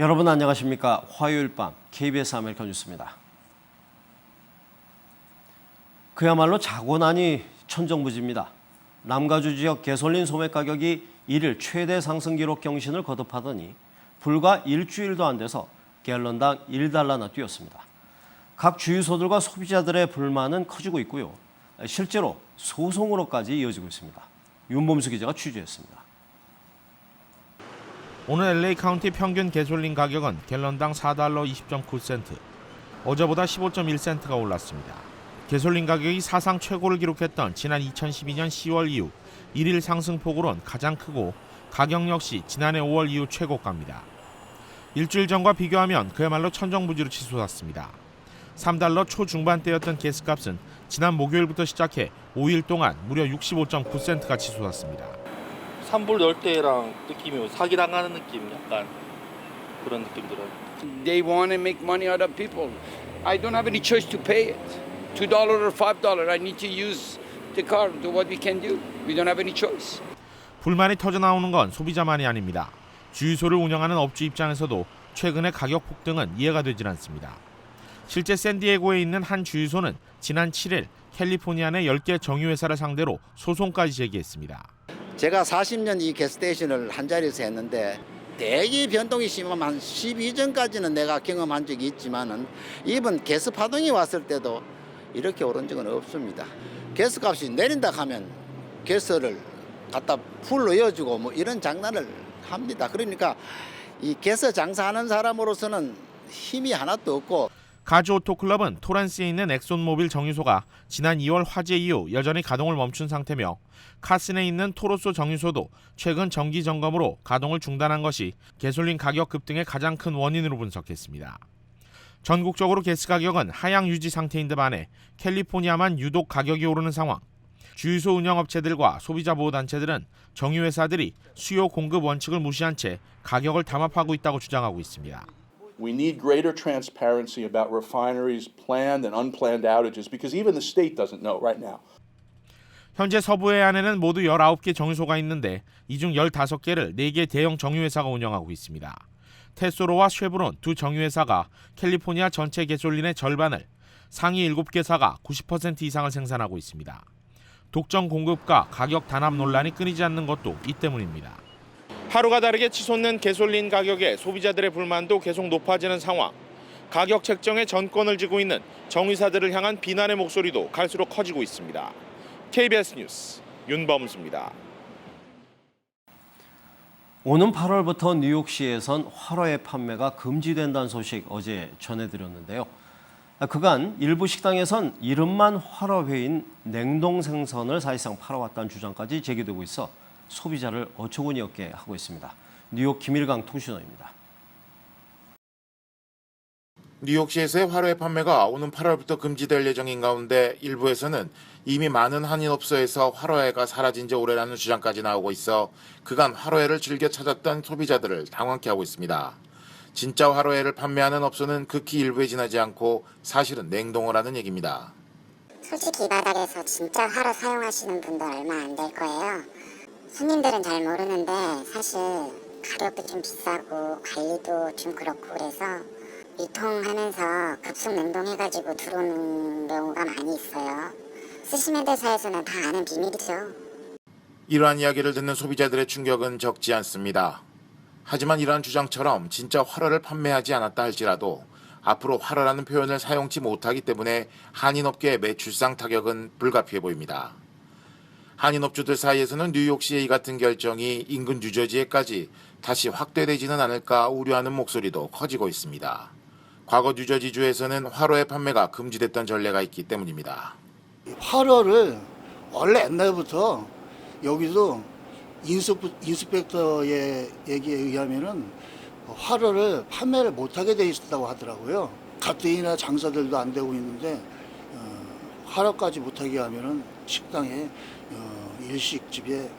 여러분 안녕하십니까? 화요일 밤 KBS 아메리칸 뉴스입니다. 그야말로 자고 나니 천정부지입니다. 남가주 지역 가솔린 소매 가격이 1일 최대 상승 기록 경신을 거듭하더니 불과 일주일도 안 돼서 갤런당 1달러나 뛰었습니다. 각 주유소들과 소비자들의 불만은 커지고 있고요. 실제로 소송으로까지 이어지고 있습니다. 윤범수 기자가 취재했습니다. 오늘 LA 카운티 평균 가솔린 가격은 갤런당 4달러 20.9센트, 어제보다 15.1센트가 올랐습니다. 가솔린 가격이 사상 최고를 기록했던 지난 2012년 10월 이후 1일 상승폭으론 가장 크고 가격 역시 지난해 5월 이후 최고가입니다. 일주일 전과 비교하면 그야말로 천정부지로 치솟았습니다. 3달러 초중반대였던 가스값은 지난 목요일부터 시작해 5일 동안 무려 65.9센트가 치솟았습니다. 산불 널 때랑 느낌이 사기당하는 느낌, 약간 그런 느낌 들어요. They want to make money out of people. I don't have any choice to pay it. $2 or $5. I need to use the car. Do what we can do. We don't have any choice. 불만이 터져 나오는 건 소비자만이 아닙니다. 주유소를 운영하는 업주 입장에서도 최근의 가격 폭등은 이해가 되질 않습니다. 실제 샌디에고에 있는 한 주유소는 지난 7일 캘리포니아 내 10개 정유회사를 상대로 소송까지 제기했습니다. 제가 40년 이 가스테이션을 한 자리에서 했는데 대기 변동이 심하면 한 12전까지는 내가 경험한 적이 있지만은 이번 가스 파동이 왔을 때도 이렇게 오른 적은 없습니다. 가스값이 내린다 하면 가스를 갖다 풀로 이어주고 뭐 이런 장난을 합니다. 그러니까 이 가스 장사하는 사람으로서는 힘이 하나도 없고. 가주 오토클럽은 토렌스에 있는 엑손모빌 정유소가 지난 2월 화재 이후 여전히 가동을 멈춘 상태며 카슨에 있는 토로소 정유소도 최근 정기 점검으로 가동을 중단한 것이 가솔린 가격 급등의 가장 큰 원인으로 분석했습니다. 전국적으로 가스 가격은 하향 유지 상태인 데 반해 캘리포니아만 유독 가격이 오르는 상황. 주유소 운영업체들과 소비자보호단체들은 정유회사들이 수요 공급 원칙을 무시한 채 가격을 담합하고 있다고 주장하고 있습니다. We need greater transparency about refineries' planned and unplanned outages because even the state doesn't know right now. 현재 서부 해안에는 모두 19개 정유소가 있는데 이 중 15개를 4개 대형 정유회사가 운영하고 있습니다. 테소로와 쉐브론 두 정유회사가 캘리포니아 전체 가솔린의 절반을, 상위 7개사가 90% 이상을 생산하고 있습니다. 독점 공급과 가격 단합 논란이 끊이지 않는 것도 이 때문입니다. 하루가 다르게 치솟는 가솔린 가격에 소비자들의 불만도 계속 높아지는 상황. 가격 책정에 전권을 쥐고 있는 정유사들을 향한 비난의 목소리도 갈수록 커지고 있습니다. KBS 뉴스 윤범수입니다. 오는 8월부터 뉴욕시에선 화로의 판매가 금지된다는 소식 어제 전해드렸는데요. 그간 일부 식당에선 이름만 화로회인 냉동 생선을 사실상 팔아왔다는 주장까지 제기되고 있어 소비자를 어처구니 없게 하고 있습니다. 뉴욕 김일강 통신원입니다. 뉴욕시에서의 화로회 판매가 오는 8월부터 금지될 예정인 가운데 일부에서는 이미 많은 한인업소에서 화로회가 사라진 지 오래라는 주장까지 나오고 있어 그간 화로회를 즐겨 찾았던 소비자들을 당황케 하고 있습니다. 진짜 화로회를 판매하는 업소는 극히 일부에 지나지 않고 사실은 냉동을 하는 얘기입니다. 솔직히 이 바닥에서 진짜 화로 사용하시는 분도 얼마 안 될 거예요. 손님들은 잘 모르는데 사실 가격도 좀 비싸고 관리도 좀 그렇고 그래서 유통하면서 급속 냉동해가지고 들어오는 경우가 많이 있어요. 스시맨들사에서는 다 아는 비밀이죠. 이러한 이야기를 듣는 소비자들의 충격은 적지 않습니다. 하지만 이러한 주장처럼 진짜 화로를 판매하지 않았다 할지라도 앞으로 화로라는 표현을 사용치 못하기 때문에 한인업계의 매출상 타격은 불가피해 보입니다. 한인업주들 사이에서는 뉴욕시의 이 같은 결정이 인근 뉴저지에까지 다시 확대되지는 않을까 우려하는 목소리도 커지고 있습니다. 과거 뉴저지주에서는 화로의 판매가 금지됐던 전례가 있기 때문입니다. 화로를 원래 옛날부터 여기도 인스펙터의 얘기에 의하면은 화로를 판매를 못하게 돼 있었다고 하더라고요. 가뜩이나 장사들도 안 되고 있는데 화로까지 못하게 하면은 식당에 일식집에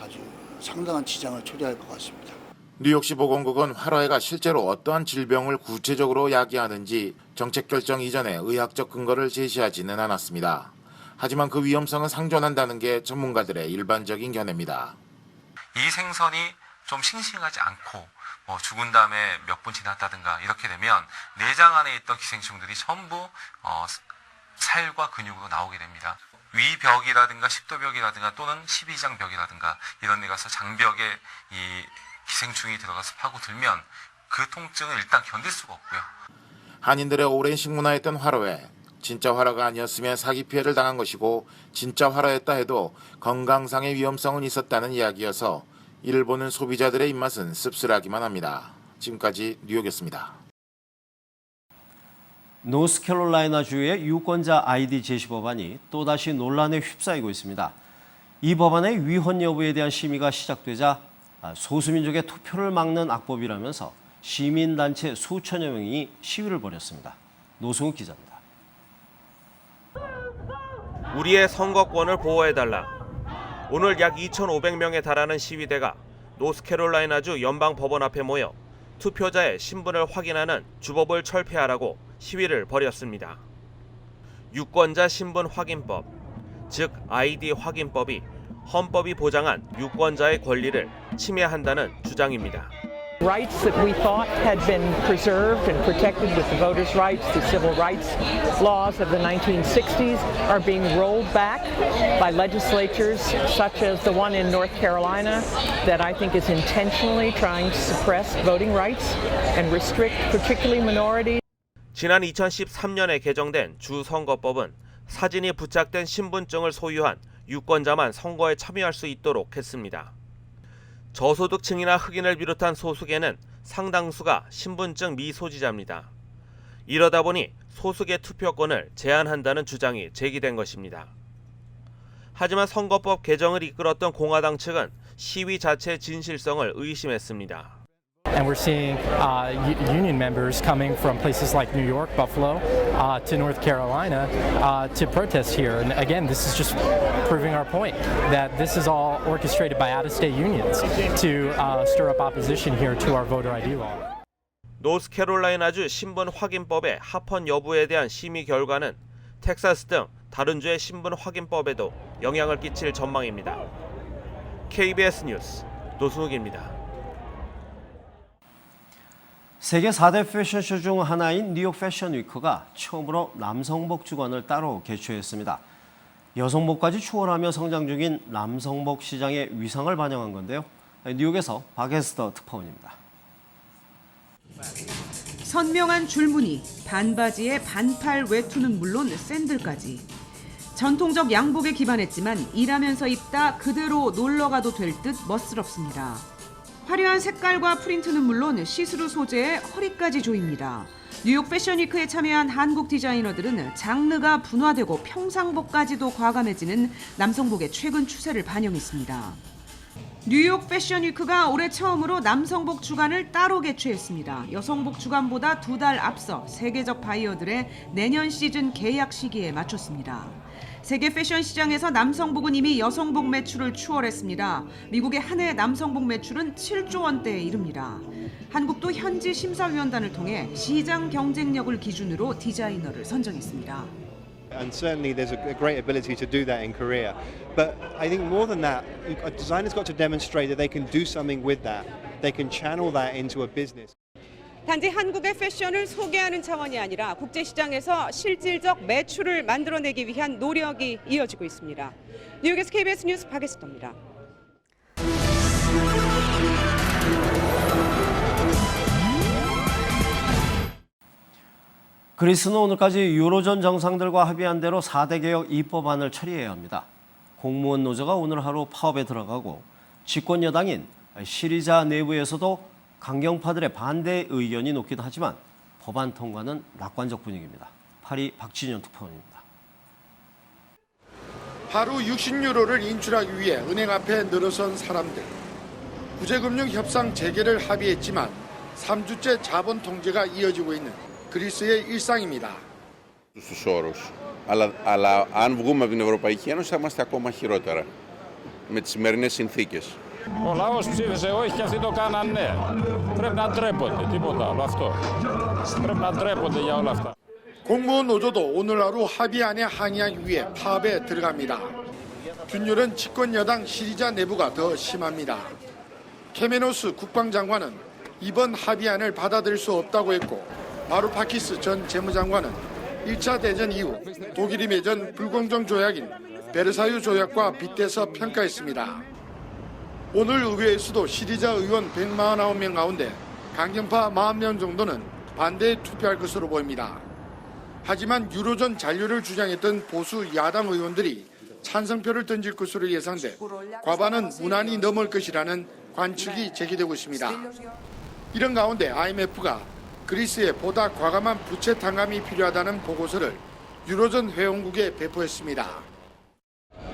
아주 상당한 지장을 초래할 것 같습니다. 뉴욕시 보건국은 화로회가 실제로 어떠한 질병을 구체적으로 야기하는지 정책 결정 이전에 의학적 근거를 제시하지는 않았습니다. 하지만 그 위험성은 상존한다는 게 전문가들의 일반적인 견해입니다. 이 생선이 좀 싱싱하지 않고 죽은 다음에 몇 분 지났다든가 이렇게 되면 내장 안에 있던 기생충들이 전부 살과 근육으로 나오게 됩니다. 위벽이라든가 식도벽이라든가 또는 12장벽이라든가 이런 데 가서 장벽에 이 기생충이 들어가서 파고들면 그 통증을 일단 견딜 수가 없고요. 한인들의 오랜 식문화였던 화로에 진짜 화로가 아니었으면 사기 피해를 당한 것이고 진짜 화로였다 해도 건강상의 위험성은 있었다는 이야기여서 이를 보는 소비자들의 입맛은 씁쓸하기만 합니다. 지금까지 뉴욕이었습니다. 노스캐롤라이나주의 유권자 아이디 제시 법안이 또다시 논란에 휩싸이고 있습니다. 이 법안의 위헌 여부에 대한 심의가 시작되자 소수민족의 투표를 막는 악법이라면서 시민단체 수천여 명이 시위를 벌였습니다. 노승욱 기자입니다. 우리의 선거권을 보호해달라. 오늘 약 2,500명에 달하는 시위대가 노스캐롤라이나주 연방법원 앞에 모여 투표자의 신분을 확인하는 주법을 철폐하라고 시위를 벌였습니다. 유권자 신분 확인법, 즉 아이디 확인법이 헌법이 보장한 유권자의 권리를 침해한다는 주장입니다. Rights that we thought had been preserved and protected with the voters' rights, the civil rights laws of the 1960s are being rolled back by legislatures such as the one in North Carolina that I think is intentionally trying to suppress voting rights and restrict particularly minorities. 지난 2013년에 개정된 주선거법은 사진이 부착된 신분증을 소유한 유권자만 선거에 참여할 수 있도록 했습니다. 저소득층이나 흑인을 비롯한 소수계는 상당수가 신분증 미소지자입니다. 이러다 보니 소수계 투표권을 제한한다는 주장이 제기된 것입니다. 하지만 선거법 개정을 이끌었던 공화당 측은 시위 자체의 진실성을 의심했습니다. And we're seeing union members coming from places like New York, Buffalo, to North Carolina to protest here. And again, this is just proving our point that this is all orchestrated by out-of-state unions to stir up opposition here to our voter ID law. 노스캐롤라이나주 신분 확인법의 합헌 여부에 대한 심의 결과는 텍사스 등 다른 주의 신분 확인법에도 영향을 끼칠 전망입니다. KBS 뉴스 노승욱입니다. 세계 4대 패션쇼 중 하나인 뉴욕 패션 위크가 처음으로 남성복 주간을 따로 개최했습니다. 여성복까지 추월하며 성장 중인 남성복 시장의 위상을 반영한 건데요. 뉴욕에서 박에스더 특파원입니다. 선명한 줄무늬, 반바지에 반팔 외투는 물론 샌들까지. 전통적 양복에 기반했지만 일하면서 입다 그대로 놀러가도 될 듯 멋스럽습니다. 화려한 색깔과 프린트는 물론 시스루 소재에 허리까지 조입니다. 뉴욕 패션위크에 참여한 한국 디자이너들은 장르가 분화되고 평상복까지도 과감해지는 남성복의 최근 추세를 반영했습니다. 뉴욕 패션위크가 올해 처음으로 남성복 주간을 따로 개최했습니다. 여성복 주간보다 2달 앞서 세계적 바이어들의 내년 시즌 계약 시기에 맞췄습니다. 세계 패션 시장에서 남성복은 이미 여성복 매출을 추월했습니다. 미국의 한 해 남성복 매출은 7조 원대에 이릅니다. 한국도 현지 심사위원단을 통해 시장 경쟁력을 기준으로 디자이너를 선정했습니다. And certainly there's a great ability to do that in Korea. But I think more than that, a designer's got to demonstrate that they can do something with that. They can channel that into a business. 단지 한국의 패션을 소개하는 차원이 아니라 국제시장에서 실질적 매출을 만들어내기 위한 노력이 이어지고 있습니다. 뉴욕에서 KBS 뉴스 박에스더입니다. 그리스는 오늘까지 유로존 정상들과 합의한 대로 4대 개혁 입법안을 처리해야 합니다. 공무원 노조가 오늘 하루 파업에 들어가고 집권 여당인 시리자 내부에서도 강경파들의 반대 의견이 높기도 하지만 법안 통과는 낙관적 분위기입니다. 파리 박진현 특파원입니다. 하루 60유로를 인출하기 위해 은행 앞에 늘어선 사람들. 구제금융 협상 재개를 합의했지만 3주째 자본 통제가 이어지고 있는 그리스의 일상입니다. Στους όρους. Αλλά αν βγούμε από την Ευρωπαϊκή Ένωση θα είμαστε ακόμα χειρότερα με τις σημερινές συνθήκες. Ο λαός ψήφισε όχι και αυτοί το κάναν ναι. Πρέπει να ντρέπονται, τίποτα άλλο αυτό. Πρέπει να ντρέπονται για όλα αυτά. 공무원 노조도 오늘 하루 합의안에 항의하기 위해 파업에 들어갑니다. 균열은 집권 여당 시리자 내부가 더 심합니다. 케메노스 국방장관은 이번 합의안을 받아들일 수 없다고 했고 바루파키스 전 재무장관은 1차 대전 이후 독일이 맺은 불공정 조약인 베르사유 조약과 빗대서 평가했습니다. 오늘 의회에서도 시리자 의원 149명 가운데 강경파 40명 정도는 반대에 투표할 것으로 보입니다. 하지만 유로존 잔류를 주장했던 보수 야당 의원들이 찬성표를 던질 것으로 예상돼 과반은 무난히 넘을 것이라는 관측이 제기되고 있습니다. 이런 가운데 IMF가 그리스에 보다 과감한 부채 탕감이 필요하다는 보고서를 유로존 회원국에 배포했습니다.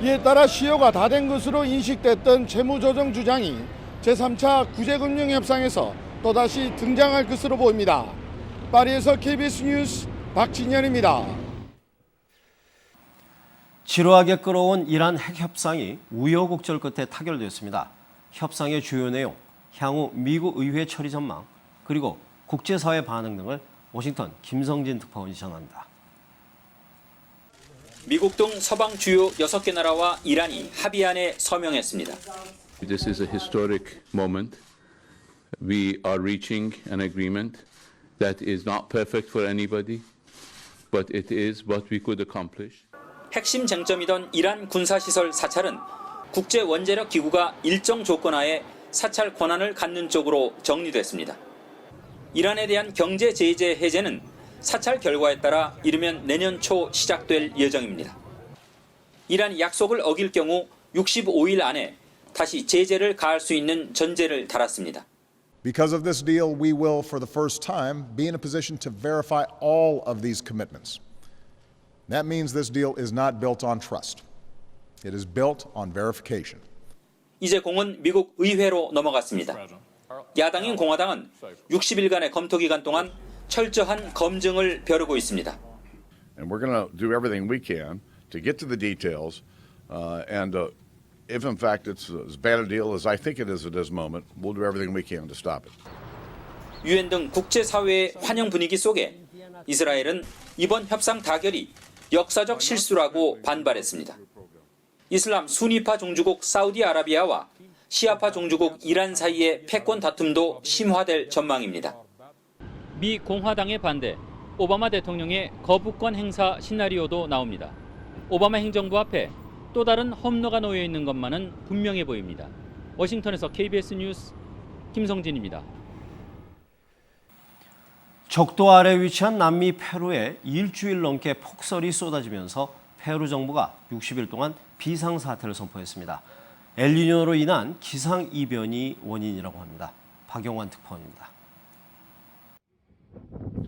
이에 따라 시효가 다 된 것으로 인식됐던 재무조정 주장이 제3차 구제금융협상에서 또다시 등장할 것으로 보입니다. 파리에서 KBS 뉴스 박진현입니다. 지루하게 끌어온 이란 핵 협상이 우여곡절 끝에 타결됐습니다. 협상의 주요 내용, 향후 미국 의회 처리 전망, 그리고 국제사회 반응 등을 워싱턴 김성진 특파원이 전합니다. 미국 등 서방 주요 6개 나라와 이란이 합의안에 서명했습니다. This is a historic moment. We are reaching an agreement that is not perfect for anybody, but it is what we could accomplish. 핵심 쟁점이던 이란 군사시설 사찰은 국제원자력기구가 일정 조건 하에 사찰 권한을 갖는 쪽으로 정리됐습니다. 이란에 대한 경제 제재 해제는 사찰 결과에 따라 이르면 내년 초 시작될 예정입니다. 이란이 약속을 어길 경우 65일 안에 다시 제재를 가할 수 있는 전제를 달았습니다. Because of this deal, we will, for the first time, be in a position to verify all of these commitments. That means this deal is not built on trust. It is built on verification. 이제 공은 미국 의회로 넘어갔습니다. 야당인 공화당은 60일간의 검토 기간 동안 철저한 검증을 벼르고 있습니다. And we're going to do everything we can to get to the details, and if in fact it's as bad a deal as I think it is at this moment, we'll do everything we can to stop it. 유엔 등 국제사회의 환영 분위기 속에 이스라엘은 이번 협상 타결이 역사적 실수라고 반발했습니다. 이슬람 수니파 종주국 사우디아라비아와 시아파 종주국 이란 사이의 패권 다툼도 심화될 전망입니다. 미 공화당의 반대, 오바마 대통령의 거부권 행사 시나리오도 나옵니다. 오바마 행정부 앞에 또 다른 험로가 놓여 있는 것만은 분명해 보입니다. 워싱턴에서 KBS 뉴스 김성진입니다. 적도 아래 위치한 남미 페루에 일주일 넘게 폭설이 쏟아지면서 페루 정부가 60일 동안 비상사태를 선포했습니다. 엘니뇨로 인한 기상이변이 원인이라고 합니다. 박영환 특파원입니다.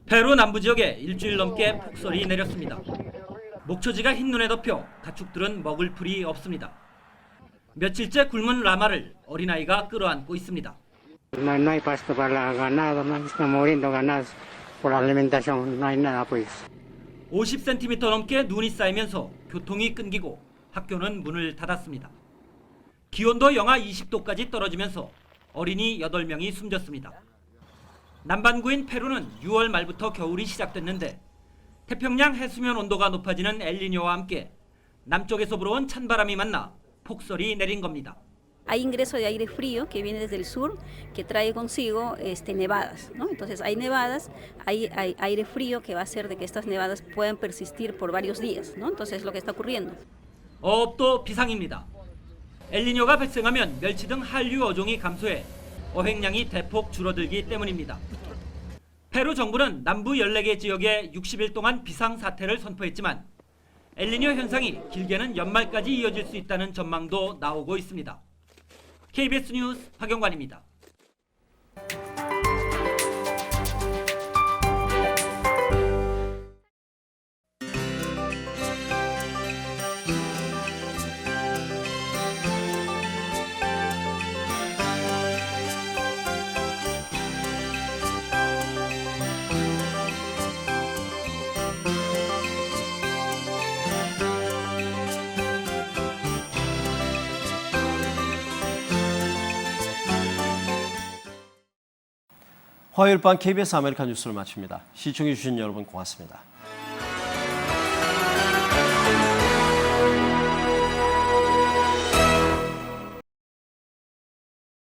페루 남부 지역에 일주일 넘게 폭설이 내렸습니다. 목초지가 흰눈에 덮여 가축들은 먹을 풀이 없습니다. 며칠째 굶은 라마를 어린아이가 끌어안고 있습니다. 50cm 넘게 눈이 쌓이면서 교통이 끊기고 학교는 문을 닫았습니다. 기온도 영하 20도까지 떨어지면서 어린이 8명이 숨졌습니다. 남반구인 페루는 6월 말부터 겨울이 시작됐는데 태평양 해수면 온도가 높아지는 엘니뇨와 함께 남쪽에서 불어온 찬바람이 만나 폭설이 내린 겁니다. Hay ingreso de aire frío que viene desde el sur que trae consigo nevadas, ¿no? Entonces hay nevadas, hay aire frío que va a hacer de que estas nevadas puedan persistir por varios días, ¿no? Entonces es lo que está ocurriendo. 어업도 비상입니다. 엘니뇨가 발생하면 멸치 등 한류 어종이 감소해 어획량이 대폭 줄어들기 때문입니다. 페루 정부는 남부 14개 지역에 60일 동안 비상사태를 선포했지만 엘니뇨 현상이 길게는 연말까지 이어질 수 있다는 전망도 나오고 있습니다. KBS 뉴스 박영관입니다. 화요일 밤 KBS 아메리카 뉴스를 마칩니다. 시청해주신 여러분 고맙습니다.